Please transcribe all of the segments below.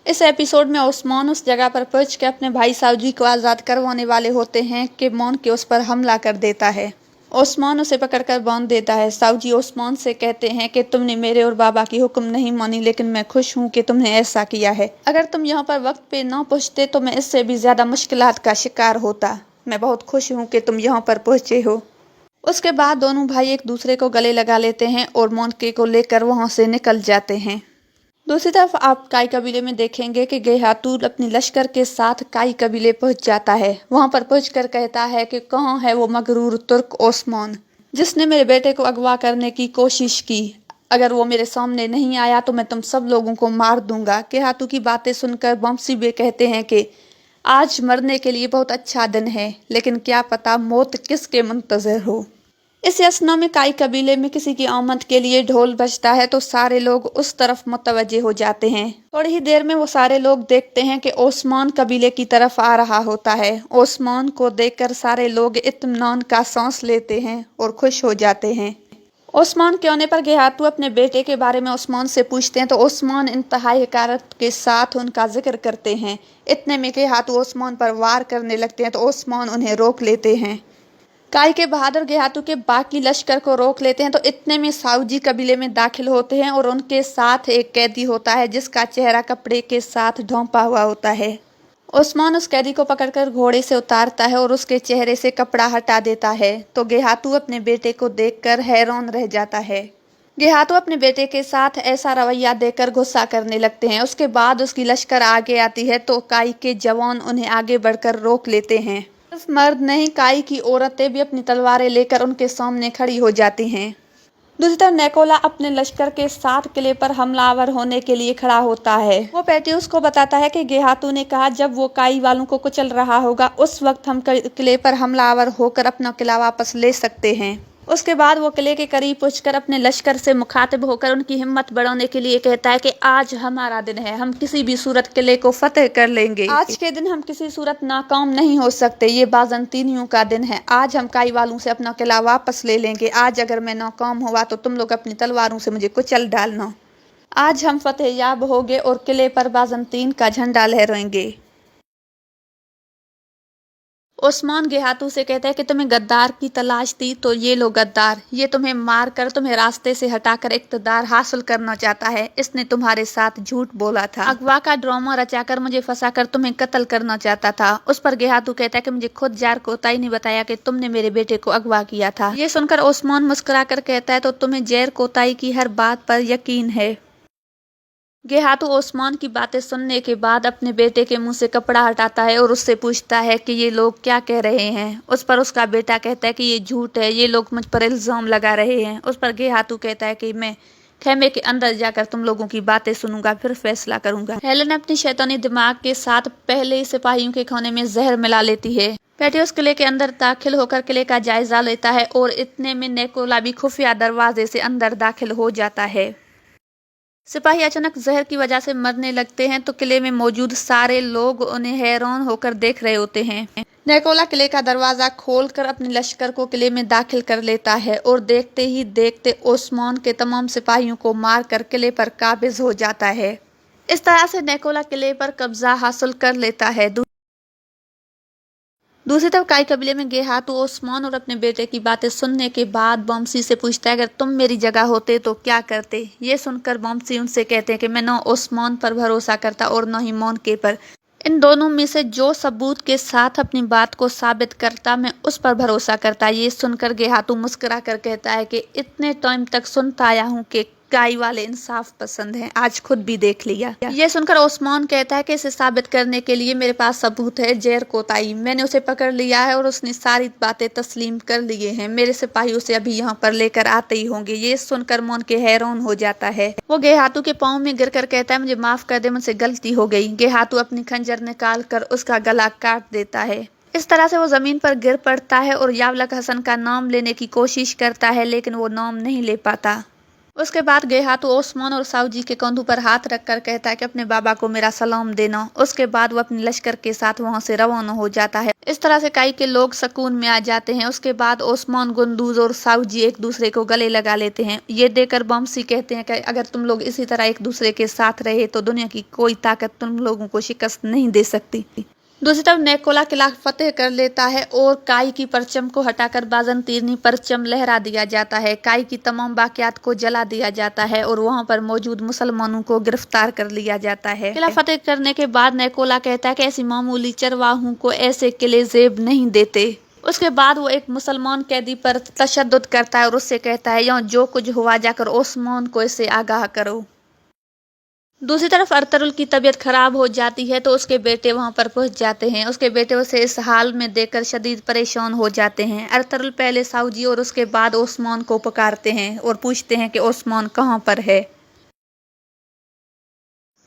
इस एपिसोड में ओस्मान उस जगह पर पहुंच के अपने भाई सावजी को आज़ाद करवाने वाले होते हैं कि मौन के उस पर हमला कर देता है। ओस्मान उसे पकड़कर बांध देता है। सावजी ओस्मान से कहते हैं कि तुमने मेरे और बाबा की हुक्म नहीं मानी, लेकिन मैं खुश हूँ कि तुमने ऐसा किया है। अगर तुम यहाँ पर वक्त पे ना पहुँचते तो मैं इससे भी ज्यादा मुश्किलात का शिकार होता। मैं बहुत खुश हूँ कि तुम यहाँ पर पहुँचे हो। उसके बाद दोनों भाई एक दूसरे को गले लगा लेते हैं और मोंके को लेकर वहां से निकल जाते हैं। दूसरी तरफ आप काई कबीले में देखेंगे कि गेहातू अपनी लश्कर के साथ काई कबीले पहुंच जाता है। वहां पर पहुंचकर कहता है कि कहाँ है वो मगरूर तुर्क ओस्मान, जिसने मेरे बेटे को अगवा करने की कोशिश की। अगर वो मेरे सामने नहीं आया तो मैं तुम सब लोगों को मार दूंगा। गेहातू की बातें सुनकर बमसी बे कहते हैं कि आज मरने के लिए बहुत अच्छा दिन है, लेकिन क्या पता मौत किसके मुंतजर हो। इस असना में काई कबीले में किसी की आमद के लिए ढोल बजता है तो सारे लोग उस तरफ मुतवज्जे हो जाते हैं। थोड़ी ही देर में वो सारे लोग देखते हैं कि ओस्मान कबीले की तरफ आ रहा होता है। ओस्मान को देखकर सारे लोग इत्मीनान का सांस लेते हैं और खुश हो जाते हैं। ओस्मान के आने पर गेहातू अपने बेटे के बारे में ओस्मान से पूछते हैं तो ओस्मान इंतहाई हकारत के साथ उनका जिक्र करते हैं। इतने में गेहातू ओस्मान पर वार करने लगते हैं तो ओस्मान उन्हें रोक लेते हैं। काई के बहादुर गेहातू के बाकी लश्कर को रोक लेते हैं तो इतने में सावजी कबीले में दाखिल होते हैं और उनके साथ एक कैदी होता है जिसका चेहरा कपड़े के साथ ढंपा हुआ होता है। ओस्मान उस कैदी को पकड़कर घोड़े से उतारता है और उसके चेहरे से कपड़ा हटा देता है तो गेहातू अपने बेटे को देखकर हैरान रह जाता है। गेहातू अपने बेटे के साथ ऐसा रवैया देकर गुस्सा करने लगते हैं। उसके बाद उसकी लश्कर आगे आती है तो काई के जवान उन्हें आगे बढ़कर रोक लेते हैं। सिर्फ मर्द नहीं, काई की औरतें भी अपनी तलवारें लेकर उनके सामने खड़ी हो जाती हैं। दूसरी तरफ नेकोला अपने लश्कर के साथ किले पर हमलावर होने के लिए खड़ा होता है। वो पेटियस को बताता है कि गेहातू ने कहा जब वो काई वालों को कुचल रहा होगा उस वक्त हम किले पर हमलावर होकर अपना किला वापस ले सकते हैं। उसके बाद वो किले के करीब पहुंचकर अपने लश्कर से मुखातिब होकर उनकी हिम्मत बढ़ाने के लिए कहता है कि आज हमारा दिन है, हम किसी भी सूरत किले को फतेह कर लेंगे। आज के दिन हम किसी सूरत नाकाम नहीं हो सकते। ये बाज़ंतीनियों का दिन है। आज हम काई वालों से अपना किला वापस ले लेंगे। आज अगर मैं नाकाम हुआ तो तुम लोग अपनी तलवारों से मुझे कुचल डालना। आज हम फतेह याब होंगे और किले पर बाज़ंतीन का झंडा लहराएंगे। ओस्मान गेहातू से कहता है कि तुम्हें गद्दार की तलाश थी तो ये लो गद्दार, ये तुम्हें मार कर तुम्हें रास्ते से हटाकर इक़्तिदार हासिल करना चाहता है। इसने तुम्हारे साथ झूठ बोला था, अगवा का ड्रामा रचाकर मुझे फंसाकर तुम्हें कत्ल करना चाहता था। उस पर गेहातू कहता है कि मुझे खुद जार कोताई ने बताया कि तुमने मेरे बेटे को अगवा किया था। ये सुनकर ओस्मान मुस्कुरा कर कहता है तो तुम्हें जैर कोताई की हर बात पर यकीन है। गेहातू ओस्मान की बातें सुनने के बाद अपने बेटे के मुंह से कपड़ा हटाता है और उससे पूछता है कि ये लोग क्या कह रहे हैं। उस पर उसका बेटा कहता है कि ये झूठ है, ये लोग मुझ पर इल्जाम लगा रहे हैं। उस पर गेहातू कहता है कि मैं खेमे के अंदर जाकर तुम लोगों की बातें सुनूंगा, फिर फैसला करूंगा। हेलेन अपनी शैतानी दिमाग के साथ पहले ही सिपाहियों के खाने में जहर मिला लेती है। पेटियस किले के अंदर दाखिल होकर किले का जायजा लेता है और इतने में नेकोला भी खुफिया दरवाजे से अंदर दाखिल हो जाता है। सिपाही अचानक जहर की वजह से मरने लगते हैं तो किले में मौजूद सारे लोग उन्हें हैरान होकर देख रहे होते हैं। नेकोला किले का दरवाजा खोलकर अपने लश्कर को किले में दाखिल कर लेता है और देखते ही देखते ओस्मान के तमाम सिपाहियों को मारकर किले पर काबिज हो जाता है। इस तरह से नेकोला किले पर कब्जा हासिल कर लेता है। दूसरी तरफ काई कबीले में गेहातू ओस्मान और अपने बेटे की बातें सुनने के बाद बमसी से पूछता है अगर तुम मेरी जगह होते तो क्या करते। ये सुनकर बमसी उनसे कहते हैं कि मैं न ओस्मान पर भरोसा करता और न ही मोंके पर। इन दोनों में से जो सबूत के साथ अपनी बात को साबित करता मैं उस पर भरोसा करता। ये सुनकर गेहातू मुस्कुरा कर कहता है कि इतने टाइम तक सुनता आया हूँ कि काई वाले इंसाफ पसंद हैं, आज खुद भी देख लिया। ये सुनकर ओस्मान कहता है कि इसे साबित करने के लिए मेरे पास सबूत है, जैर कोताई। मैंने उसे पकड़ लिया है और उसने सारी बातें तस्लीम कर लिए हैं। मेरे सिपाही उसे अभी यहाँ पर लेकर आते ही होंगे। ये सुनकर मोंके हैरान हो जाता है। वो गेहातू के पाँव में गिर कर कहता है मुझे माफ कर दे, मुझसे गलती हो गई। गेहातू अपनी खंजर निकाल कर उसका गला काट देता है। इस तरह से वो जमीन पर गिर पड़ता है और यावलक हसन का नाम लेने की कोशिश करता है लेकिन वो नाम नहीं ले पाता। उसके बाद गेहातू ओस्मान और साउजी के कंधों पर हाथ रखकर कहता है कि अपने बाबा को मेरा सलाम देना। उसके बाद वो अपने लश्कर के साथ वहां से रवाना हो जाता है। इस तरह से काई के लोग सुकून में आ जाते हैं। उसके बाद ओस्मान, गुंदूज और साउजी एक दूसरे को गले लगा लेते हैं। ये देखकर बमसी कहते हैं कि अगर तुम लोग इसी तरह एक दूसरे के साथ रहे तो दुनिया की कोई ताकत तुम लोगों को शिकस्त नहीं दे सकती। दूसरी तरफ नेकोला किला फतेह कर लेता है और काई की परचम को हटाकर बाजंतीनी परचम लहरा दिया जाता है। काई की तमाम बाकियात को जला दिया जाता है और वहां पर मौजूद मुसलमानों को गिरफ्तार कर लिया जाता है। किला फतेह करने के बाद नेकोला कहता है कि ऐसी मामूली चरवाहों को ऐसे किले जेब नहीं देते। उसके बाद वो एक मुसलमान कैदी पर तशद्दुद करता है और उससे कहता है यहाँ जो कुछ हुआ जाकर ओस्मान को इससे आगाह करो। दूसरी तरफ अर्तुगरुल की तबीयत खराब हो जाती है तो उसके बेटे वहां पर पहुंच जाते हैं। उसके बेटे उसे इस हाल में देखकर शदीद परेशान हो जाते हैं। अर्तुगरुल पहले साउजी और उसके बाद ओस्मान को पुकारते हैं और पूछते हैं कि ओस्मान कहां पर है।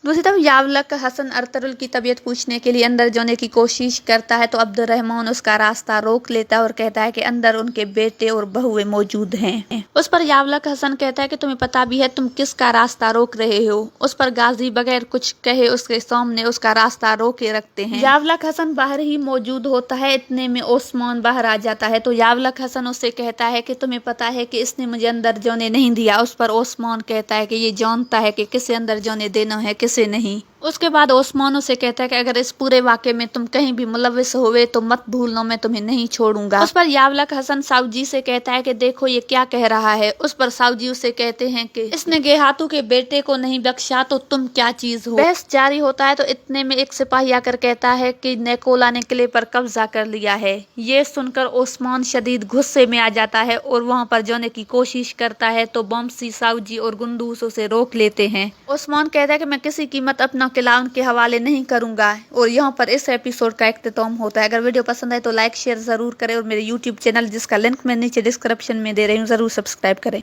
दूसरी तरफ यावलक हसन अर्तुगरुल की तबीयत पूछने के लिए अंदर जाने की कोशिश करता है तो अब्दुर्रहमान उसका रास्ता रोक लेता है और कहता है कि अंदर उनके बेटे और बहुएं मौजूद हैं। उस पर यावलक हसन कहता है कि तुम्हें पता भी है तुम किसका रास्ता रोक रहे हो। उस पर गाजी बगैर कुछ कहे उसके सामने उसका रास्ता रोके रखते हैं। यावलक हसन बाहर ही मौजूद होता है। इतने में ओस्मान बाहर आ जाता है तो यावलक हसन उससे कहता है कि तुम्हें पता है कि इसने मुझे अंदर जाने नहीं दिया। उस पर ओस्मान कहता है कि ये जानता है कि किसे अंदर जाने देना है किसे नहीं। उसके बाद ओस्मान उसे कहता है कि अगर इस पूरे वाक़े में तुम कहीं भी मुलव्विस हुए तो मत भूलना मैं तुम्हें नहीं छोड़ूंगा। उस पर यावलक हसन साउजी से कहता है कि देखो ये क्या कह रहा है। उस पर साउजी उसे कहते हैं कि इसने गेहातू के बेटे को नहीं बख्शा तो तुम क्या चीज हो। बहस जारी होता है तो इतने में एक सिपाही आकर कहता है कि नेकोला ने किले पर कब्जा कर लिया है। ये सुनकर ओस्मान शदीद गुस्से में आ जाता है और वहां पर जाने की कोशिश करता है तो बमसी, साउजी और गुंदूस उसे रोक लेते हैं। ओस्मान कहता है कि मैं किसी कीमत अपना किला उनके हवाले नहीं करूंगा। और यहाँ पर इस एपिसोड का इख्तिताम होता है। अगर वीडियो पसंद आए तो लाइक शेयर जरूर करें और मेरे यूट्यूब चैनल जिसका लिंक मैं नीचे डिस्क्रिप्शन में दे रही हूँ जरूर सब्सक्राइब करें।